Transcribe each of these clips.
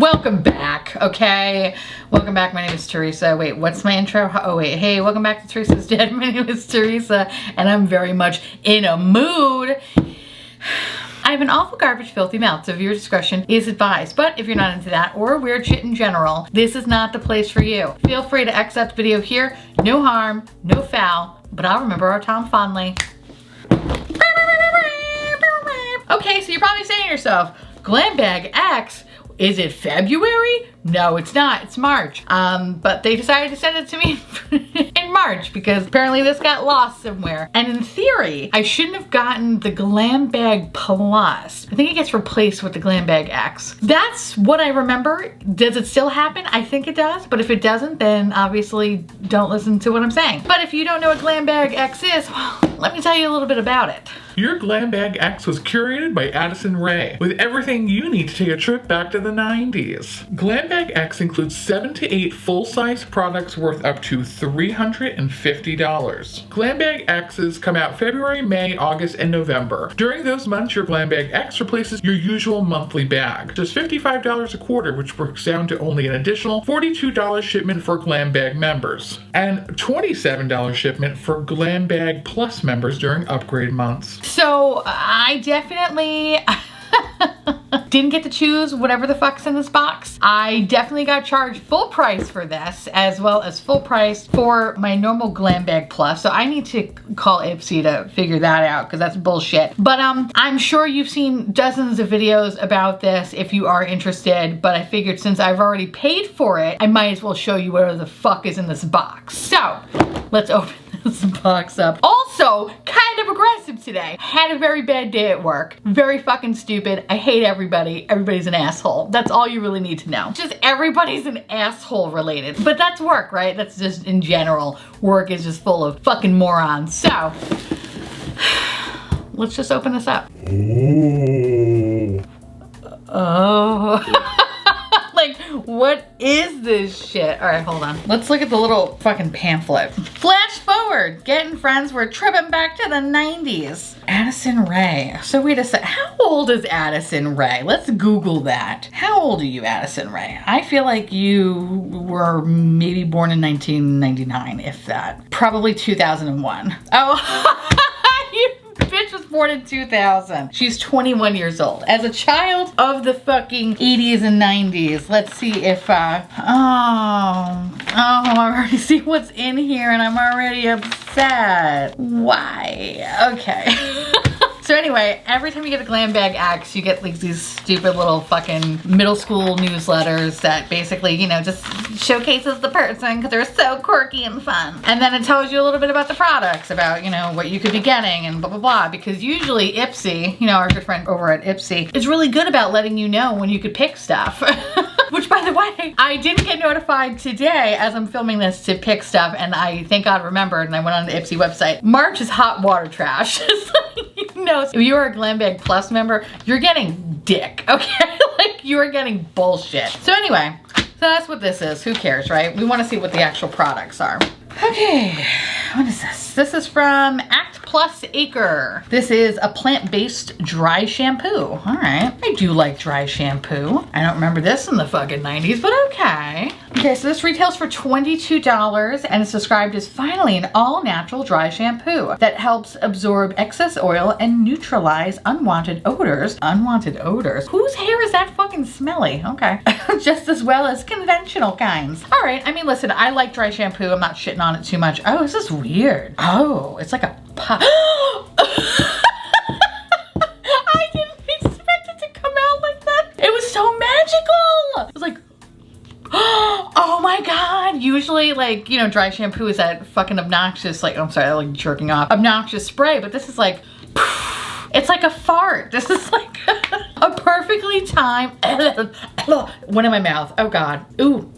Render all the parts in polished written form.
Welcome back, okay? Welcome back, my name is Theresa. Wait, what's my intro? Oh wait, hey, welcome back to Theresa's Dead. My name is Theresa, and I'm very much in a mood. I have an awful garbage filthy mouth, so viewer discretion is advised. But if you're not into that or weird shit in general, this is not the place for you. Feel free to exit the video here. No harm, no foul, but I'll remember our time fondly. Okay, so you're probably saying to yourself, Glam Bag X, is it February? No, it's not, it's March. But they decided to send it to me in March because apparently this got lost somewhere. And in theory, I shouldn't have gotten the Glam Bag Plus. I think it gets replaced with the Glam Bag X. That's what I remember. Does it still happen? I think it does, but if it doesn't, then obviously don't listen to what I'm saying. But if you don't know what Glam Bag X is, well, let me tell you a little bit about it. Your Glam Bag X was curated by Addison Rae, with everything you need to take a trip back to the 90s. Glam Bag X includes 7 to 8 full-size products worth up to $350. Glam Bag X's come out February, May, August, and November. During those months, your Glam Bag X replaces your usual monthly bag. Just $55 a quarter, which works down to only an additional $42 shipment for Glam Bag members, and $27 shipment for Glam Bag Plus members during upgrade months. So I definitely didn't get to choose whatever the fuck's in this box. I definitely got charged full price for this, as well as full price for my normal Glam Bag Plus. So I need to call IPSY to figure that out because that's bullshit. But I'm sure you've seen dozens of videos about this if you are interested, but I figured since I've already paid for it, I might as well show you whatever the fuck is in this box. So let's open this box up. Also, kind of aggressive today. Had a very bad day at work. Very fucking stupid. I hate everybody. Everybody's an asshole. That's all you really need to know. Just everybody's an asshole related. But that's work, right? That's just in general. Work is just full of fucking morons. So, let's just open this up. Oh. Like, what is this shit? All right, hold on. Let's look at the little fucking pamphlet. Flash forward, getting friends, we're tripping back to the 90s. Addison Rae. So wait a sec, how old is Addison Rae? Let's Google that. How old are you, Addison Rae? I feel like you were maybe born in 1999, if that. Probably 2001. Oh, bitch was born in 2000. She's 21 years old. As a child of the fucking 80s and 90s, let's see if, I already see what's in here and I'm already upset. Why? Okay. So anyway, every time you get a Glam Bag X, you get like these stupid little fucking middle school newsletters that basically, you know, just showcases the person because they're so quirky and fun. And then it tells you a little bit about the products, about, you know, what you could be getting and blah, blah, blah. Because usually IPSY, you know, our good friend over at IPSY, is really good about letting you know when you could pick stuff. Which, by the way, I didn't get notified today as I'm filming this to pick stuff, and I thank God remembered, and I went on the IPSY website. March is hot water trash. So, you know, if you are a Glam Bag Plus member, you're getting dick, okay? Like, you are getting bullshit. So anyway, so that's what this is. Who cares, right? We want to see what the actual products are. Okay, what is this? This is from act+acre. This is a plant-based dry shampoo. All right, I do like dry shampoo. I don't remember this in the fucking 90s, but okay. Okay, so this retails for $22 and it's described as finally an all-natural dry shampoo that helps absorb excess oil and neutralize unwanted odors. Unwanted odors? Whose hair is that fucking smelly? Okay. Just as well as conventional kinds. All right, I mean, listen, I like dry shampoo. I'm not shitting on it too much. Oh, this is weird. Oh, it's like a pop. I didn't expect it to come out like that. It was so magical. It was like, oh my God. Usually, like, you know, dry shampoo is that fucking obnoxious, like, I'm sorry, I like jerking off, obnoxious spray, but this is like, it's like a fart. This is like a perfectly timed one in my mouth. Oh God. Ooh.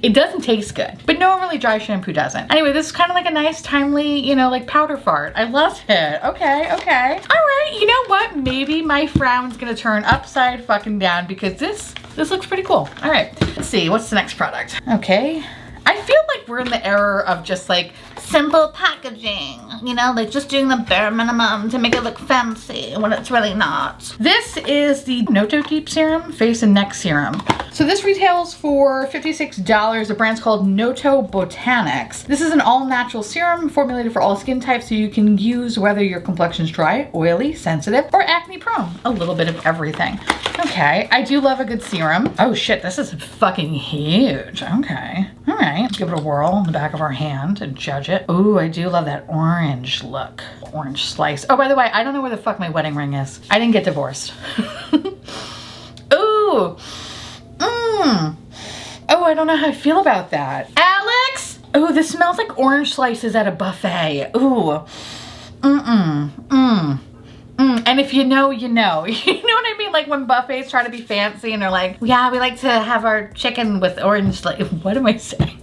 It doesn't taste good, but normally dry shampoo doesn't. Anyway, this is kind of like a nice, timely, you know, like powder fart. I love it. Okay, okay. All right, you know what? Maybe my frown's gonna turn upside fucking down because this looks pretty cool. All right, let's see, what's the next product? Okay. I feel like we're in the era of just like simple packaging. You know, like just doing the bare minimum to make it look fancy when it's really not. This is the Noto Deep Serum Face and Neck Serum. So this retails for $56. The brand's called Noto Botanics. This is an all-natural serum formulated for all skin types, so you can use whether your complexion's dry, oily, sensitive, or acne prone. A little bit of everything. Okay, I do love a good serum. Oh shit, this is fucking huge. Okay, all right. Let's give it a whirl on the back of our hand and judge it. Ooh, I do love that orange look. Orange slice. Oh, by the way, I don't know where the fuck my wedding ring is. I didn't get divorced. Ooh. Oh, I don't know how I feel about that. Alex! Ooh, this smells like orange slices at a buffet. Ooh. And if you know, you know. You know what I mean? Like when buffets try to be fancy and they're like, yeah, we like to have our chicken with orange slice. What am I saying?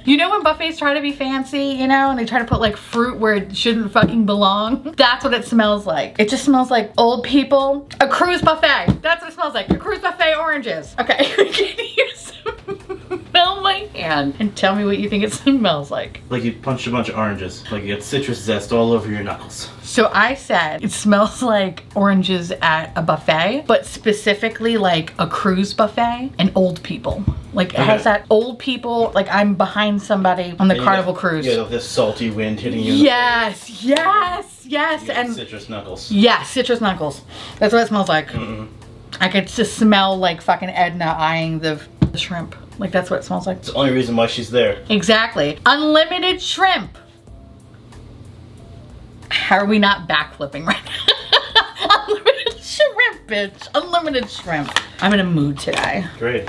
You know when buffets try to be fancy, you know, and they try to put like fruit where it shouldn't fucking belong? That's what it smells like. It just smells like old people. A cruise buffet. That's what it smells like. A cruise buffet oranges. Okay, can you smell my hand and tell me what you think it smells like? Like you punched a bunch of oranges. Like you got citrus zest all over your knuckles. So I said it smells like oranges at a buffet, but specifically like a cruise buffet and old people. Like it has that old people, like I'm behind somebody on the Carnival cruise. Yeah, this salty wind hitting you. Yes, yes, yes. And And citrus knuckles. yeah, citrus knuckles. That's what it smells like. I could just smell like fucking Edna eyeing the shrimp. Like that's what it smells like. It's the only reason why she's there. Exactly. Unlimited shrimp. How are we not backflipping right now? Unlimited shrimp, bitch. Unlimited shrimp. I'm in a mood today. Great.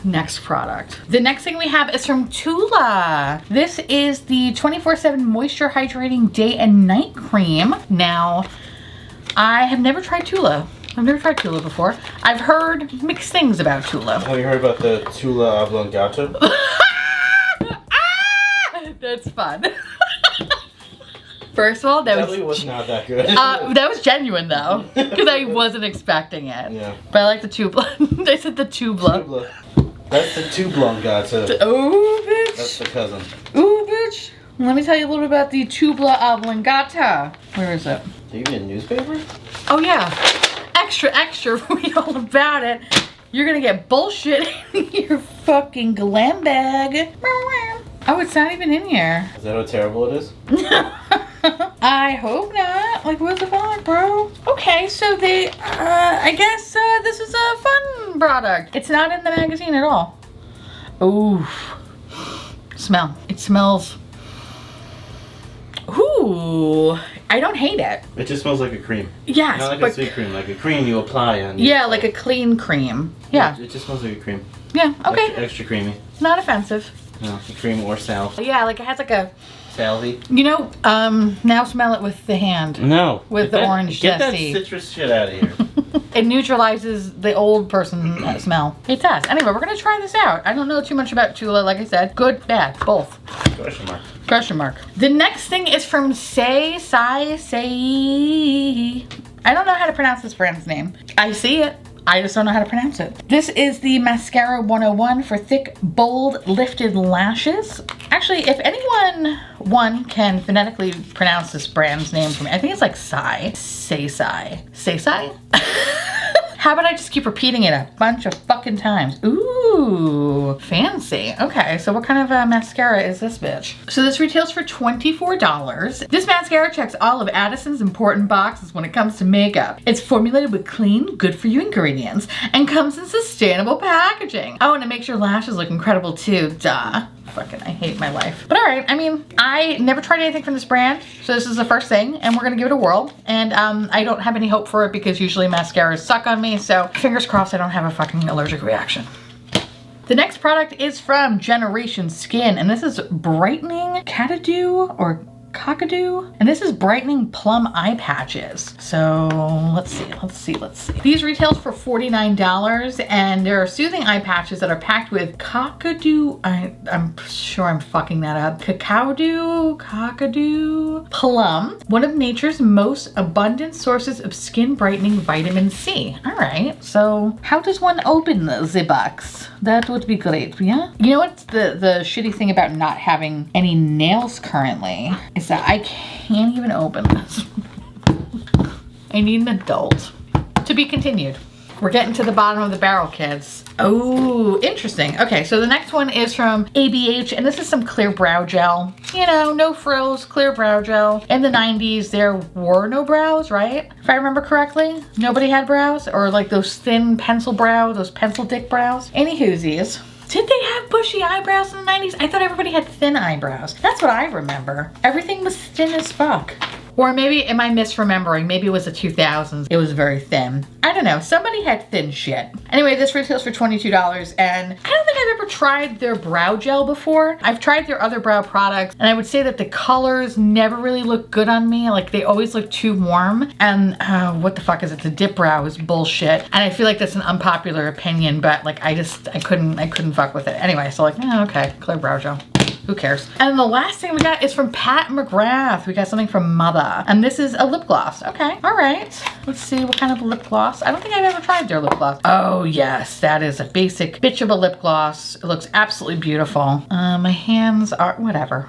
Next product. The next thing we have is from TULA. This is the 24/7 Moisture Hydrating Day and Night Cream. Now, I have never tried TULA. I've never tried TULA before. I've heard mixed things about TULA. Have you heard about the TULA oblongata? That's fun. First of all, that was not that good. that was genuine though, because I wasn't expecting it. Yeah. But I like the tubla. They said the tubla. Tubla. That's the tublongata. Oh, bitch. That's the cousin. Ooh, bitch. Let me tell you a little bit about the tubla oblongata. Where is it? Do you get a newspaper? Oh yeah. Extra, extra. Read all about it. You're gonna get bullshit in your fucking glam bag. Oh, it's not even in here. Is that how terrible it is? I hope not. Like, what's the fuck, bro? Okay, so they, I guess this is a fun product. It's not in the magazine at all. Ooh. Smell. It smells. Ooh. I don't hate it. It just smells like a cream. Yes, Not like but a sweet cream, like a cream you apply on. yeah, like a clean cream. Yeah. It just smells like a cream. Yeah, okay. Extra creamy. Not offensive. No, a cream or salve. Yeah, like it has like a, Salvy. you know, now smell it with the hand. No. With the orange Get that zesty. citrus shit out of here. It neutralizes the old person smell. It does. Anyway, we're gonna try this out. I don't know too much about TULA, like I said. Good, bad, both. Question mark. Question mark. The next thing is from Say. I don't know how to pronounce this brand's name. I see it. I just don't know how to pronounce it. This is the Mascara 101 for thick, bold, lifted lashes. Actually, if anyone can phonetically pronounce this brand's name for me, I think it's like Sai. Say. How about I just keep repeating it a bunch of fucking times? Ooh, fancy. Okay, so what kind of mascara is this bitch? So this retails for $24. This mascara checks all of Addison's important boxes when it comes to makeup. It's formulated with clean, good-for-you ingredients and comes in sustainable packaging. Oh, and it makes your lashes look incredible too, duh. Fucking, I hate my life. But all right, I mean, I never tried anything from this brand, so this is the first thing, and we're gonna give it a whirl. And I don't have any hope for it because usually mascaras suck on me, so fingers crossed I don't have a fucking allergic reaction. The next product is from Generation Skin, and this is brightening Catadoo or Cockadoo, and this is brightening plum eye patches. So let's see. These retails for $49, and there are soothing eye patches that are packed with Cockadoo. I'm sure I'm fucking that up. Cockadoo plum, one of nature's most abundant sources of skin brightening vitamin C. All right, so how does one open the box? That would be great, yeah? You know what's the shitty thing about not having any nails currently is that I can't even open this. I need an adult. To be continued. We're getting to the bottom of the barrel, kids. Oh, interesting. Okay, so the next one is from ABH, and this is some clear brow gel. You know, no frills, clear brow gel. In the 90s, there were no brows, right? If I remember correctly, nobody had brows, or like those thin pencil brows, those pencil dick brows. Any whoosies. Did they have bushy eyebrows in the 90s? I thought everybody had thin eyebrows. That's what I remember. Everything was thin as fuck. Or maybe, am I misremembering? Maybe it was the 2000s. It was very thin. I don't know. Somebody had thin shit. Anyway, this retails for $22, and I don't think I've ever tried their brow gel before. I've tried their other brow products, and I would say that the colors never really look good on me. Like, they always look too warm. And what the fuck is it? The dip brow is bullshit. And I feel like that's an unpopular opinion, but like, I couldn't fuck with it. Anyway, so like, okay, clear brow gel. Who cares? And the last thing we got is from Pat McGrath. We got something from Mother. And this is a lip gloss. Okay, all right. Let's see what kind of lip gloss. I don't think I've ever tried their lip gloss. Oh yes, that is a basic bitch of a lip gloss. It looks absolutely beautiful. My hands are, whatever.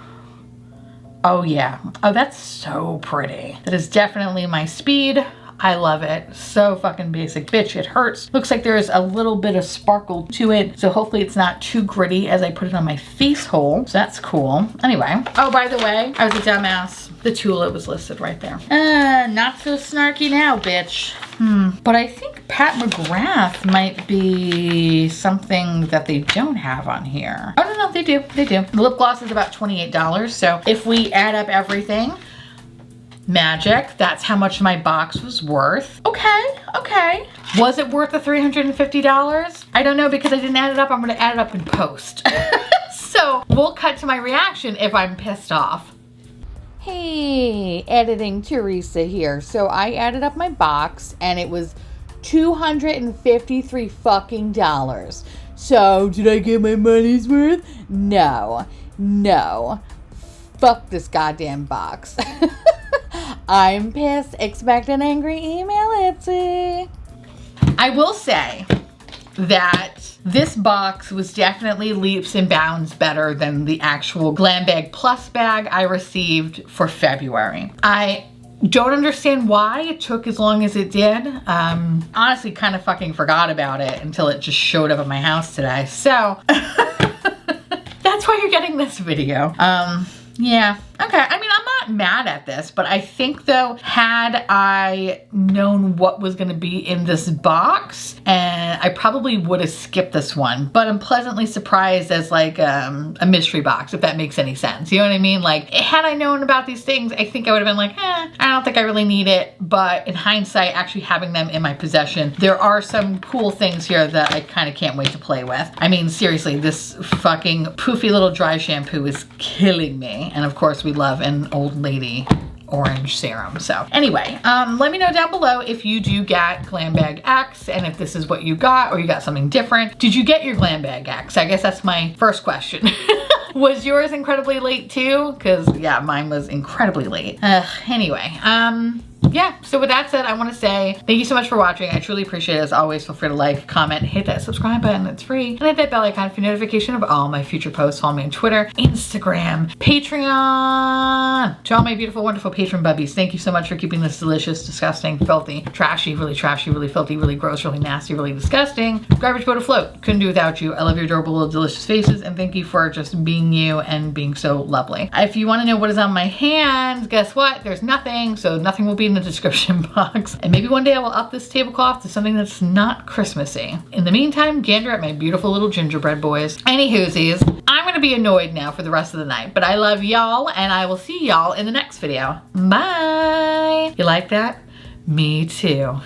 Oh yeah. Oh, that's so pretty. That is definitely my speed. I love it. So fucking basic. Bitch, it hurts. Looks like there's a little bit of sparkle to it. So hopefully it's not too gritty as I put it on my face hole. So that's cool. Anyway. Oh, by the way, I was a dumbass. The TULA was listed right there. Not so snarky now, bitch. But I think Pat McGrath might be something that they don't have on here. Oh, no, they do. They do. The lip gloss is about $28. So if we add up everything, magic, that's how much my box was worth. Okay. Was it worth the $350? I don't know because I didn't add it up. I'm gonna add it up in post. So we'll cut to my reaction if I'm pissed off. Hey, editing Theresa here. So I added up my box and it was $253 fucking dollars. So did I get my money's worth? No. Fuck this goddamn box. I'm pissed. Expect an angry email, IPSY. I will say that this box was definitely leaps and bounds better than the actual Glam Bag Plus bag I received for February. I don't understand why it took as long as it did. Honestly, kind of fucking forgot about it until it just showed up at my house today. So that's why you're getting this video. Yeah, okay. I mean, I'm not mad at this, but I think though, had I known what was gonna be in this box, and I probably would have skipped this one, but I'm pleasantly surprised as like a mystery box, if that makes any sense. You know what I mean? Like, had I known about these things, I think I would have been like, I don't think I really need it. But in hindsight, actually having them in my possession, there are some cool things here that I kind of can't wait to play with. I mean, seriously, this fucking poofy little dry shampoo is killing me. And of course we love an old lady orange serum. So anyway, let me know down below if you do get Glam Bag X and if this is what you got or you got something different. Did you get your Glam Bag X? I guess that's my first question. Was yours incredibly late too? Because yeah, mine was incredibly late. Anyway, yeah, so with that said, I want to say thank you so much for watching. I truly appreciate it. As always, feel free to like, comment, hit that subscribe button. It's free. And hit that bell icon for notification of all my future posts. Follow me on Twitter, Instagram, Patreon. To all my beautiful, wonderful patron bubbies, thank you so much for keeping this delicious, disgusting, filthy, trashy, really filthy, really gross, really nasty, really disgusting garbage boat afloat. Couldn't do without you. I love your adorable little delicious faces, and thank you for just being you and being so lovely. If you want to know what is on my hands, guess what? There's nothing, so nothing will be in the description box. And maybe one day I will up this tablecloth to something that's not Christmassy. In the meantime, gander at my beautiful little gingerbread boys. Anywhoosies, I'm gonna be annoyed now for the rest of the night, but I love y'all and I will see y'all in the next video. Bye! You like that? Me too.